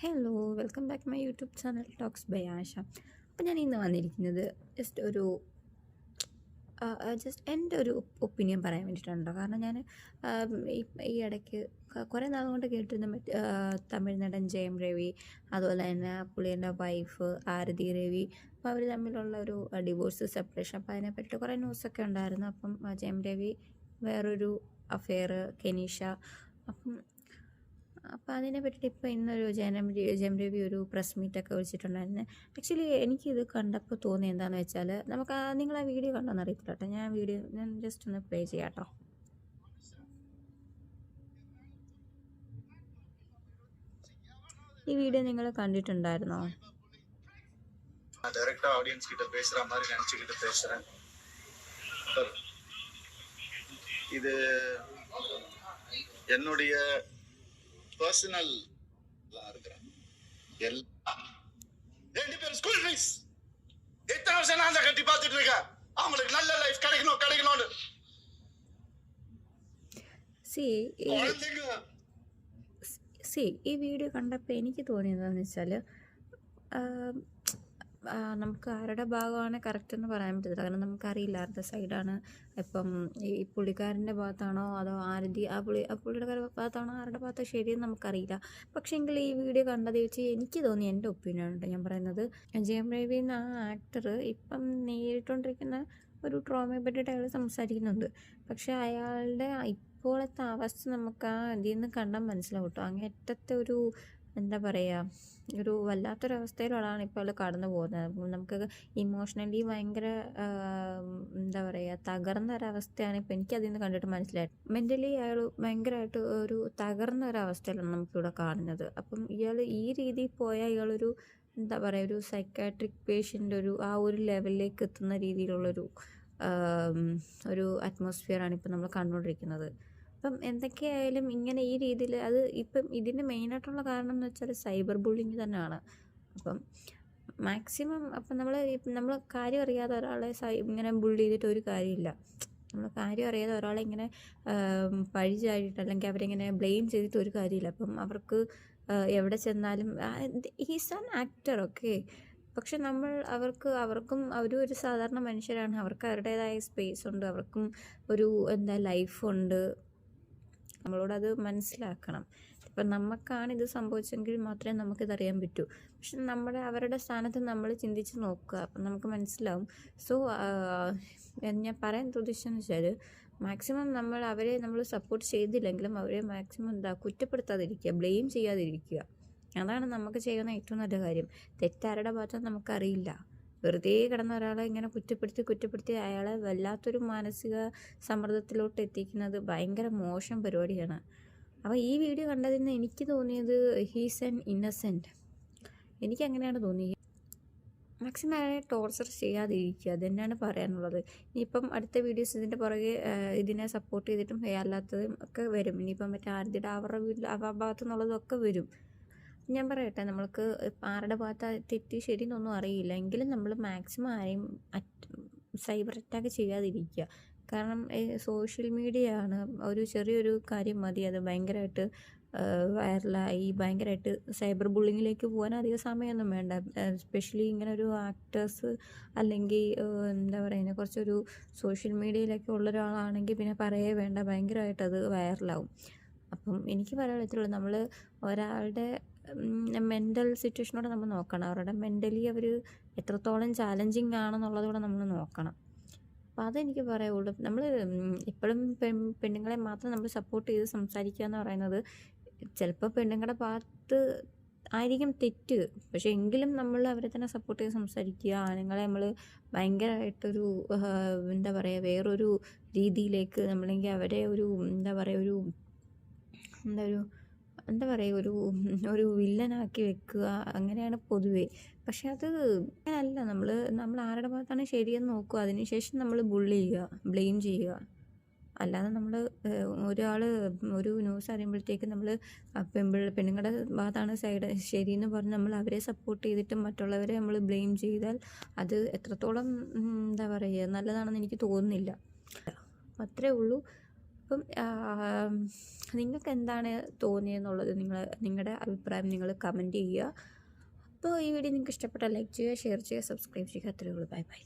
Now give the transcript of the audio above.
Hello welcome back my YouTube channel talks by Asha. അപ്പോൾ ഞാൻ ഇന്ന് വന്നിരിക്കുന്നത് ജസ്റ്റ് എൻ്റെ ഒരു ഒപ്പീനിയൻ പറയാൻ വേണ്ടിയിട്ടുണ്ടോ. കാരണം ഞാൻ ഈ ഇടയ്ക്ക് കുറേ നാൾ കൊണ്ട് കേട്ടിരുന്ന തമിഴ് നടൻ ജയം രവി, അതുപോലെ തന്നെ പുള്ളിയുടെ വൈഫ് ആരതി രവി, അപ്പോൾ അവർ തമ്മിലുള്ള ഒരു ഡിവോഴ്സ് സെപ്പറേഷൻ, അപ്പോൾ അതിനെപ്പറ്റി കുറേ ന്യൂസൊക്കെ ഉണ്ടായിരുന്നു. അപ്പം ജയം രവി വേറൊരു അഫെയർ കെനീഷ, അപ്പം അതിനെ പറ്റിയിട്ട് ഇപ്പോൾ ഇന്നൊരു ജയം രവി ഒരു പ്രസ് മീറ്റൊക്കെ വിളിച്ചിട്ടുണ്ടായിരുന്നു. ആക്ച്വലി എനിക്കിത് കണ്ടപ്പോൾ തോന്നി എന്താണെന്ന് വെച്ചാൽ, നിങ്ങൾ ആ വീഡിയോ കണ്ടോന്ന് അറിയത്തില്ല കേട്ടോ. ഞാൻ ജസ്റ്റ് ഒന്ന് പ്ലേ ചെയ്യാം കേട്ടോ. ഈ വീഡിയോ നിങ്ങൾ കണ്ടിട്ടുണ്ടായിരുന്നോ? டைரக்டா ஆடியன்ஸ் கிட்ட பேசுற மாதிரி நினைச்சுக்கிட்டு பேசுறேன். இது என்னுடைய பர்சனல் இருக்கிறேன். ரெண்டு பேரும் ஸ்கூல் ஃபீஸ் எத்தனை வருஷம் நான் தான் கட்டி பார்த்துட்டு இருக்கேன். அவங்களுக்கு நல்ல லைஃப் கிடைக்கணும்னு. ഈ വീഡിയോ കണ്ടപ്പോൾ എനിക്ക് തോന്നിയതെന്ന് വെച്ചാൽ, നമുക്ക് ആരുടെ ഭാഗമാണ് കറക്റ്റ് എന്ന് പറയാൻ പറ്റത്തില്ല. കാരണം നമുക്കറിയില്ല ആരുടെ സൈഡാണ്. ഇപ്പം ഈ പുള്ളിക്കാരൻ്റെ ഭാഗത്താണോ അതോ പുള്ളിയുടെ ഭാഗത്താണോ, ആരുടെ ഭാഗത്ത് ശരിയെന്ന് നമുക്കറിയില്ല. പക്ഷേ എങ്കിൽ ഈ വീഡിയോ കണ്ടത് വെച്ച് എനിക്ക് തോന്നി, എൻ്റെ ഒപ്പീനിയൻ ഉണ്ട് ഞാൻ പറയുന്നത്. ജയം രവി എന്ന ആ ആക്ടർ ഇപ്പം നേരിട്ടുകൊണ്ടിരിക്കുന്ന ഒരു ട്രോമയെ പറ്റിയിട്ട് അയാൾ സംസാരിക്കുന്നുണ്ട്. പക്ഷേ അയാളുടെ ഇപ്പോഴത്തെ അവസ്ഥ നമുക്ക് ആ ഇതിൽ നിന്ന് കണ്ടാൽ മനസ്സിലാവും കേട്ടോ. അങ്ങേറ്റത്തെ ഒരു എന്താ പറയുക, ഒരു വല്ലാത്തൊരവസ്ഥയിലാണ് ഇപ്പോൾ അയാൾ കടന്നു പോകുന്നത്. നമുക്ക് ഇമോഷണലി ഭയങ്കര എന്താ പറയുക, തകർന്ന ഒരവസ്ഥയാണ് ഇപ്പോൾ എനിക്കതിൽ നിന്ന് കണ്ടിട്ട് മനസ്സിലായത്. മെൻ്റലി അയാൾ ഭയങ്കരമായിട്ട് ഒരു തകർന്ന ഒരവസ്ഥയിലാണ് നമുക്കിവിടെ കാണുന്നത്. അപ്പം ഇയാൾ ഈ രീതിയിൽ പോയാൽ ഇയാളൊരു എന്താ പറയുക, ഒരു സൈക്കാട്രിക് പേഷ്യൻ്റ് ആ ഒരു ലെവലിലേക്ക് എത്തുന്ന രീതിയിലുള്ളൊരു അറ്റ്മോസ്ഫിയറാണ് ഇപ്പം നമ്മൾ കണ്ടുകൊണ്ടിരിക്കുന്നത്. അപ്പം എന്തൊക്കെയായാലും ഇങ്ങനെ ഈ രീതിയിൽ ഇപ്പം ഇതിന് മെയിനായിട്ടുള്ള കാരണം എന്ന് വെച്ചാൽ സൈബർ ബുള്ളിങ് തന്നെയാണ്. അപ്പം മാക്സിമം നമ്മൾ കാര്യം അറിയാതെ ഒരാളെ ഇങ്ങനെ ബുള്ളി ചെയ്തിട്ട് ഒരു കാര്യമില്ല. നമ്മൾ കാര്യം അറിയാതെ ഒരാളെ ഇങ്ങനെ പഴി ചാടിയിട്ട് അല്ലെങ്കിൽ അവരിങ്ങനെ ബ്ലെയിം ചെയ്തിട്ട് ഒരു കാര്യമില്ല. അപ്പം അവർക്ക് എവിടെ ചെന്നാലും ഹീസ് ആൻ ആക്ടർ, ഓക്കെ. പക്ഷെ അവർക്കും അവരും ഒരു സാധാരണ മനുഷ്യരാണ്. അവർക്ക് അവരുടേതായ സ്പേസ് ഉണ്ട്, അവർക്കും ഒരു ലൈഫുണ്ട്. നമ്മളോടത് മനസ്സിലാക്കണം. ഇപ്പം നമുക്കാണ് ഇത് സംഭവിച്ചെങ്കിൽ മാത്രമേ നമുക്കിതറിയാൻ പറ്റൂ. പക്ഷെ അവരുടെ സ്ഥാനത്ത് നമ്മൾ ചിന്തിച്ച് നോക്കുക, അപ്പം നമുക്ക് മനസ്സിലാവും. സോ ഞാൻ പറയാൻ ഉദ്ദേശിച്ചെന്ന് വെച്ചാൽ, മാക്സിമം അവരെ സപ്പോർട്ട് ചെയ്തില്ലെങ്കിലും അവരെ മാക്സിമം കുറ്റപ്പെടുത്താതിരിക്കുക, ബ്ലെയിം ചെയ്യാതിരിക്കുക. അതാണ് നമുക്ക് ചെയ്യുന്ന ഏറ്റവും നല്ല കാര്യം. തെറ്റാരുടെ ഭാഗത്ത് നമുക്കറിയില്ല. വെറുതെ കിടന്ന ഒരാളെ ഇങ്ങനെ കുറ്റപ്പെടുത്തി അയാളെ വല്ലാത്തൊരു മാനസിക സമ്മർദ്ദത്തിലോട്ട് എത്തിക്കുന്നത് ഭയങ്കര മോശം പരിപാടിയാണ്. അപ്പോൾ ഈ വീഡിയോ കണ്ടതിൽ നിന്ന് എനിക്ക് തോന്നിയത് ഹീസ് ആൻ ഇന്നസെൻറ്റ്. എനിക്കങ്ങനെയാണ് തോന്നിയത്. മാക്സിമം അയാളെ ടോർച്ചർ ചെയ്യാതിരിക്കുക, അതുതന്നെയാണ് പറയാനുള്ളത്. ഇനിയിപ്പം അടുത്ത വീഡിയോസ് ഇതിൻ്റെ പുറകെ ഇതിനെ സപ്പോർട്ട് ചെയ്തിട്ടും അല്ലാത്തതും ഒക്കെ വരും. ഇനിയിപ്പം മറ്റേ ആരുടെ അവരുടെ ഭാഗത്തു നിന്നുള്ളതൊക്കെ വരും. ഞാൻ പറയട്ടെ, നമ്മൾക്ക് ആരുടെ ഭാഗത്ത് തെറ്റ് ശരി എന്നൊന്നും അറിയില്ല. എങ്കിലും നമ്മൾ മാക്സിമം ആരെയും സൈബർ അറ്റാക്ക് ചെയ്യാതിരിക്കുക. കാരണം സോഷ്യൽ മീഡിയ ആണ്, ഒരു ചെറിയൊരു കാര്യം മതി അത് ഭയങ്കരമായിട്ട് വൈറലായി ഭയങ്കരമായിട്ട് സൈബർ ബുള്ളിങ്ങിലേക്ക് പോകാൻ അധികം സമയമൊന്നും വേണ്ട. എസ്പെഷ്യലി ഇങ്ങനെ ഒരു ആക്ടേഴ്സ് അല്ലെങ്കിൽ എന്താ പറയുന്നത്, കുറച്ചൊരു സോഷ്യൽ മീഡിയയിലൊക്കെ ഉള്ള ഒരാളാണെങ്കിൽ പിന്നെ പറയേ വേണ്ട, ഭയങ്കരമായിട്ട് അത് വൈറലാവും. അപ്പം എനിക്ക് പറയാനുള്ളൂ, നമ്മൾ ഒരാളുടെ മെൻ്റൽ സിറ്റുവേഷനോടെ നമ്മൾ നോക്കണം. അവരുടെ മെൻ്റലി അവർ എത്രത്തോളം ചാലഞ്ചിങ് ആണെന്നുള്ളതുകൂടെ നമ്മൾ നോക്കണം. അപ്പോൾ അതെനിക്ക് പറയുള്ളൂ. നമ്മൾ എപ്പോഴും പെണ്ണുങ്ങളെ മാത്രം നമ്മൾ സപ്പോർട്ട് ചെയ്ത് സംസാരിക്കുക എന്ന് പറയുന്നത്, ചിലപ്പോൾ പെണ്ണുങ്ങളുടെ ഭാഗത്ത് ആയിരിക്കും തെറ്റ്, പക്ഷേ എങ്കിലും നമ്മൾ അവരെ തന്നെ സപ്പോർട്ട് ചെയ്ത് സംസാരിക്കുക. ആണുങ്ങളെ നമ്മൾ ഭയങ്കരമായിട്ടൊരു എന്താ പറയുക, വേറൊരു രീതിയിലേക്ക് നമ്മളെങ്കിൽ അവരെ ഒരു വില്ലനാക്കി വെക്കുക, അങ്ങനെയാണ് പൊതുവേ. പക്ഷെ അത് അങ്ങനെയല്ല. നമ്മൾ ആരുടെ ഭാഗത്താണ് ശരിയെന്ന് നോക്കുക, അതിനുശേഷം നമ്മൾ ബ്ലെയിം ചെയ്യുക. അല്ലാതെ ഒരാൾ ഒരു ന്യൂസ് അറിയുമ്പോഴത്തേക്ക് നമ്മൾ പെണ്ണുങ്ങളുടെ ഭാഗത്താണ് ശരിയെന്ന് പറഞ്ഞ് നമ്മൾ അവരെ സപ്പോർട്ട് ചെയ്തിട്ട് മറ്റുള്ളവരെ നമ്മൾ ബ്ലെയിം ചെയ്താൽ അത് എത്രത്തോളം നല്ലതാണെന്ന് എനിക്ക് തോന്നുന്നില്ല. അത്രേ ഉള്ളൂ. അപ്പം നിങ്ങൾക്ക് എന്താണ് തോന്നിയെന്നുള്ളത് നിങ്ങളുടെ അഭിപ്രായം നിങ്ങൾ കമൻറ്റ് ചെയ്യുക. അപ്പോൾ ഈ വീഡിയോ നിങ്ങൾക്ക് ഇഷ്ടപ്പെട്ടാൽ ലൈക്ക് ചെയ്യുക, ഷെയർ ചെയ്യുക, സബ്സ്ക്രൈബ് ചെയ്യുക. അത്രയേ ഉള്ളൂ. Bye bye.